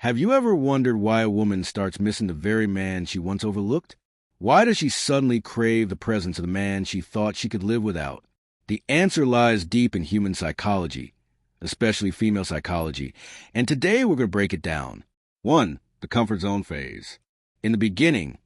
Have you ever wondered why a woman starts missing the very man she once overlooked? Why does she suddenly crave the presence of the man she thought she could live without? The answer lies deep in human psychology, especially female psychology, and today we're going to break it down. 1. The comfort zone phase. In the beginning,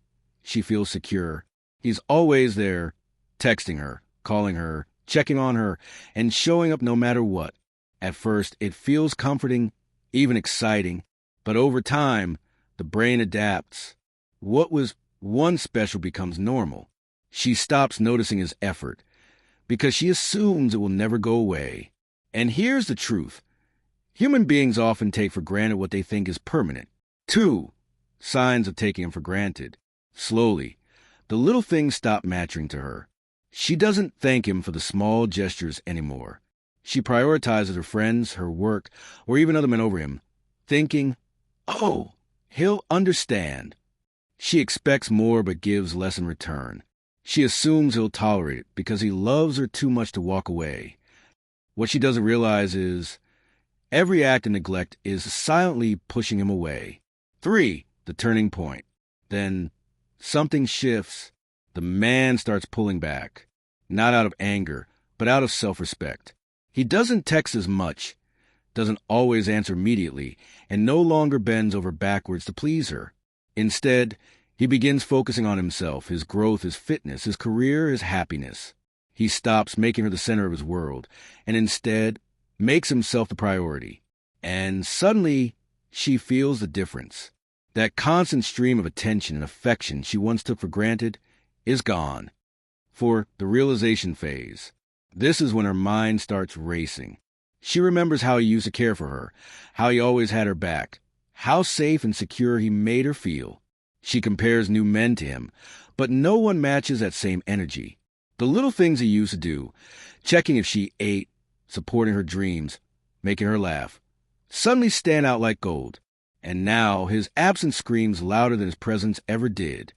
she feels secure. He's always there, texting her, calling her, checking on her, and showing up no matter what. At first, it feels comforting, even exciting, but over time, the brain adapts. What was once special becomes normal. She stops noticing his effort because she assumes it will never go away. And here's the truth. Human beings often take for granted what they think is permanent. 2. Signs of taking him for granted. Slowly, the little things stop mattering to her. She doesn't thank him for the small gestures anymore. She prioritizes her friends, her work, or even other men over him, thinking, "Oh, he'll understand." She expects more but gives less in return. She assumes he'll tolerate it because he loves her too much to walk away. What she doesn't realize is every act of neglect is silently pushing him away. 3. The turning point. Then something shifts. The man starts pulling back, not out of anger, but out of self-respect. He doesn't text as much, doesn't always answer immediately, and no longer bends over backwards to please her. Instead, he begins focusing on himself, his growth, his fitness, his career, his happiness. He stops making her the center of his world, and instead makes himself the priority. And suddenly, she feels the difference. That constant stream of attention and affection she once took for granted is gone. For the realization phase. This is when her mind starts racing. She remembers how he used to care for her, how he always had her back, how safe and secure he made her feel. She compares new men to him, but no one matches that same energy. The little things he used to do, checking if she ate, supporting her dreams, making her laugh, suddenly stand out like gold. And now his absence screams louder than his presence ever did.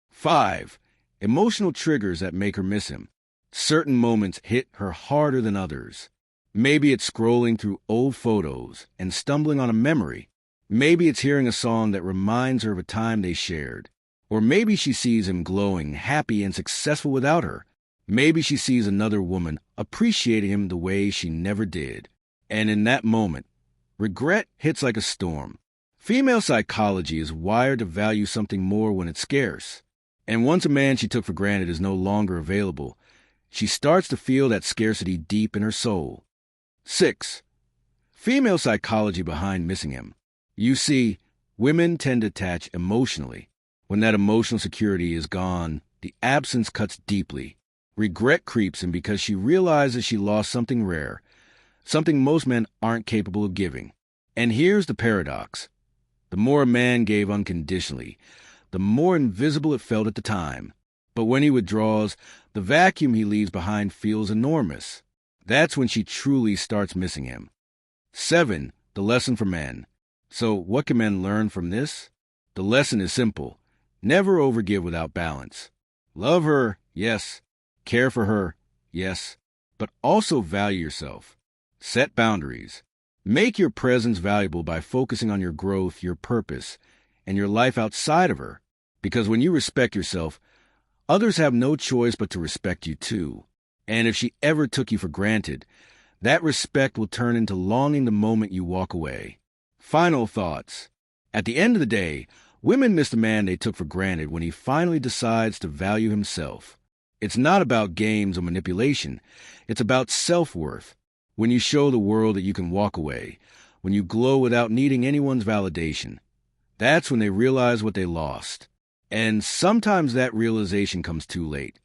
5. Emotional triggers that make her miss him. Certain moments hit her harder than others. Maybe it's scrolling through old photos and stumbling on a memory. Maybe it's hearing a song that reminds her of a time they shared. Or maybe she sees him glowing, happy and successful without her. Maybe she sees another woman appreciating him the way she never did. And in that moment, regret hits like a storm. Female psychology is wired to value something more when it's scarce. And once a man she took for granted is no longer available, she starts to feel that scarcity deep in her soul. 6. Female psychology behind missing him. You see, women tend to attach emotionally. When that emotional security is gone, the absence cuts deeply. Regret creeps in because she realizes she lost something rare, something most men aren't capable of giving. And here's the paradox. The more a man gave unconditionally, the more invisible it felt at the time. But when he withdraws, the vacuum he leaves behind feels enormous. That's when she truly starts missing him. 7. The lesson for men. So what can men learn from this? The lesson is simple. Never overgive without balance. Love her, yes. Care for her, yes. But also value yourself. Set boundaries. Make your presence valuable by focusing on your growth, your purpose, and your life outside of her. Because when you respect yourself, others have no choice but to respect you too. And if she ever took you for granted, that respect will turn into longing the moment you walk away. Final thoughts. At the end of the day, women miss the man they took for granted when he finally decides to value himself. It's not about games or manipulation. It's about self-worth. When you show the world that you can walk away, when you glow without needing anyone's validation, that's when they realize what they lost. And sometimes that realization comes too late.